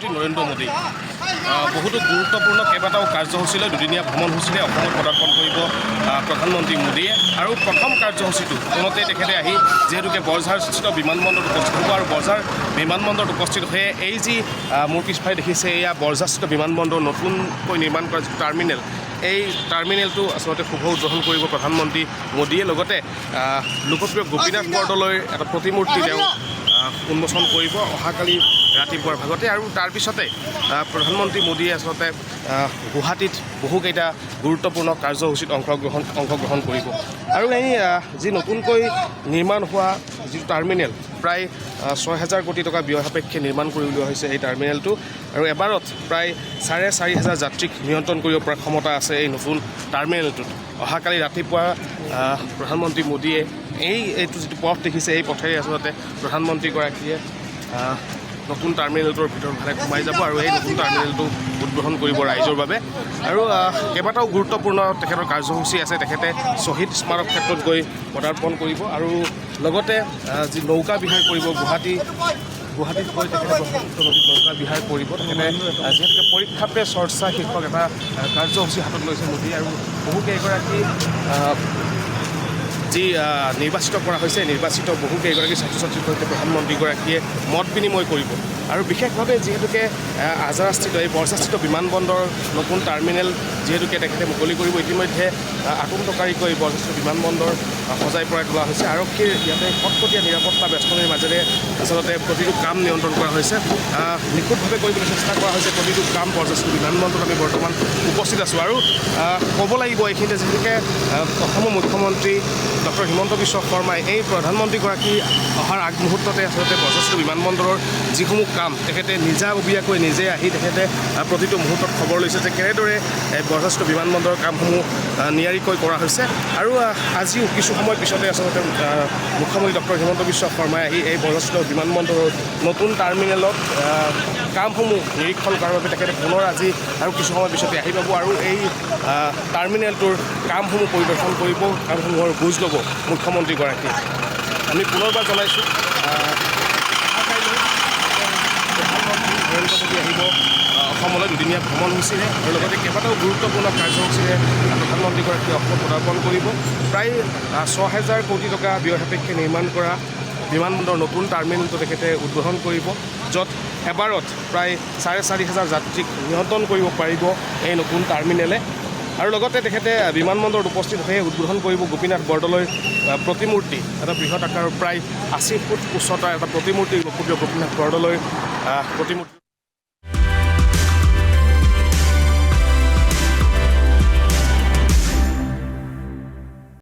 প্ৰধানমন্ত্ৰী নৰেন্দ্ৰ মোদী বহুতো গুৰুত্বপূৰ্ণ কেইবাটাও কাৰ্যসূচীলৈ দুদিনীয়া ভ্ৰমণসূচীৰে অসমত পদাৰ্পণ কৰিব প্ৰধানমন্ত্ৰী মোদীয়ে। আৰু প্ৰথম কাৰ্যসূচীটো পুনতে তেখেতে আহি যিহেতুকে বৰঝাৰস্থিত বিমানবন্দৰত উপস্থিত হ'ব আৰু বৰঝাৰ বিমানবন্দৰত উপস্থিত হৈ এই যি মোৰ পিছফালে দেখিছে এয়া বৰঝাৰস্থিত বিমানবন্দৰ নতুনকৈ নিৰ্মাণ কৰা যিটো টাৰ্মিনেল, এই টাৰ্মিনেলটো আচলতে শুভ উদ্বোধন কৰিব প্ৰধানমন্ত্ৰী মোদীয়ে। লগতে লোকপ্ৰিয় গোপীনাথ বৰদলৈৰ এটা প্ৰতিমূৰ্তি তেওঁ উন্মোচন কৰিব অহাকালি ৰাতিপুৱাৰ ভাগতে। আৰু তাৰপিছতে প্ৰধানমন্ত্ৰী মোদীয়ে আচলতে গুৱাহাটীত বহুকেইটা গুৰুত্বপূৰ্ণ কাৰ্যসূচীত অংশগ্ৰহণ কৰিব। আৰু এই যি নতুনকৈ নিৰ্মাণ হোৱা যিটো টাৰ্মিনেল, প্ৰায় ৬,০০০ কোটি টকা ব্যয় সাপেক্ষে নিৰ্মাণ কৰি উলিওৱা হৈছে এই টাৰ্মিনেলটো। আৰু এবাৰত প্ৰায় ৪,৫০০ যাত্ৰীক নিয়ন্ত্ৰণ কৰিব পৰা ক্ষমতা আছে এই নতুন টাৰ্মিনেলটোত। অহাকালি ৰাতিপুৱা প্ৰধানমন্ত্ৰী মোদীয়ে এইটো যিটো পথ দেখিছে এই পথেৰে আচলতে প্ৰধানমন্ত্ৰীগৰাকীয়ে নতুন টাৰ্মিনেলটোৰ ভিতৰত ভালে সোমাই যাব আৰু এই নতুন টাৰ্মিনেলটো উদ্বোধন কৰিব ৰাইজৰ বাবে। আৰু কেইবাটাও গুৰুত্বপূৰ্ণ তেখেতৰ কাৰ্যসূচী আছে। তেখেতে শ্বহীদ স্মাৰক ক্ষেত্ৰত গৈ পদাৰ্পণ কৰিব আৰু লগতে যি নৌকা বিহাৰ কৰিব গুৱাহাটীত গৈ তেখেতে ব্ৰহ্মপুত্ৰ নদীত নৌকা বিহাৰ কৰিব। তেখেতে যিহেতুকে পৰীক্ষা পে চৰ্চা শীৰ্ষক এটা কাৰ্যসূচী হাতত লৈছে মোদী। আৰু বহুকেইগৰাকী যি নিৰ্বাচিত কৰা হৈছে, নিৰ্বাচিত বহুকেইগৰাকী ছাত্ৰ ছাত্ৰীৰ সৈতে প্ৰধানমন্ত্ৰীগৰাকীয়ে মত বিনিময় কৰিব। আৰু বিশেষভাৱে যিহেতুকে আজাৰাস্থিত এই বৰঝাৰস্থিত বিমানবন্দৰৰ নতুন টাৰ্মিনেল যিহেতুকে তেখেতে মুকলি কৰিব, ইতিমধ্যে আটোমটকাৰীকৈ বৰঝাৰস্থিত বিমানবন্দৰ সজাই পৰাই তোলা হৈছে। আৰক্ষীৰ ইয়াতে কটকটীয়া নিৰাপত্তা বেষ্টনীৰ মাজেৰে আচলতে প্ৰতিটো কাম নিয়ন্ত্ৰণ কৰা হৈছে, নিখুঁতভাৱে কৰিবলৈ চেষ্টা কৰা হৈছে প্ৰতিটো কাম। বৰঝাৰস্থিত বিমানবন্দৰত আমি বৰ্তমান উপস্থিত আছোঁ। আৰু ক'ব লাগিব এইখিনিতে যিহেতুকে অসমৰ মুখ্যমন্ত্ৰী ডক্টৰ হিমন্ত বিশ্ব শৰ্মাই এই প্ৰধানমন্ত্ৰীগৰাকী অহাৰ আগমুহূৰ্ততে আচলতে বৰঝাৰস্থিত বিমানবন্দৰৰ যিসমূহ কাম তেখেতে নিজাববীয়াকৈ নিজে আহি তেখেতে প্ৰতিটো মুহূৰ্তত খবৰ লৈছে যে কেনেদৰে বৰঝাৰস্থিত বিমানবন্দৰৰ কামসমূহ নিয়াৰিকৈ কৰা হৈছে। আৰু আজিও কিছু সময় পিছতে আচলতে মুখ্যমন্ত্ৰী ডক্টৰ হিমন্ত বিশ্ব শৰ্মাই আহি এই বৰঝাৰস্থিত বিমানবন্দৰৰ নতুন টাৰ্মিনেলত কামসমূহ নিৰীক্ষণ কৰাৰ বাবে তেখেতে পুনৰ আজি আৰু কিছু সময় পিছতে আহি পাব আৰু এই টাৰ্মিনেলটোৰ কামসমূহ পৰিদৰ্শন কৰিব, কামসমূহৰ বুজ ল'ব মুখ্যমন্ত্ৰীগৰাকীয়ে। আমি পুনৰবাৰ জনাইছোঁ অহাকাইলৈ প্ৰধানমন্ত্ৰী নৰেন্দ্ৰ মোদী আহিব অসমলৈ দুদিনীয়া ভ্ৰমণসূচীৰে আৰু লগতে কেইবাটাও গুৰুত্বপূৰ্ণ কাৰ্যসূচীৰে প্ৰধানমন্ত্ৰীগৰাকীয়ে অসমত পদাৰ্পণ কৰিব। প্ৰায় ৬,০০০ কোটি টকা ব্যয় সাপেক্ষে নিৰ্মাণ কৰা বিমানবন্দৰৰ নতুন টাৰ্মিনেলটো তেখেতে উদ্বোধন কৰিব, য'ত এবাৰত প্ৰায় ৪,৫০০ যাত্ৰীক নিয়ন্ত্ৰণ কৰিব পাৰিব এই নতুন টাৰ্মিনেলে। আৰু লগতে তেখেতে বিমানবন্দৰত উপস্থিত হৈ উদ্বোধন কৰিব গোপীনাথ বৰদলৈৰ প্ৰতিমূৰ্তি, এটা বৃহৎ আকাৰৰ প্ৰায় ৮০ ফুট উচ্চতাৰ এটা প্ৰতিমূৰ্তি, লোকপ্ৰিয় গোপীনাথ বৰদলৈৰ প্ৰতিমূৰ্তি।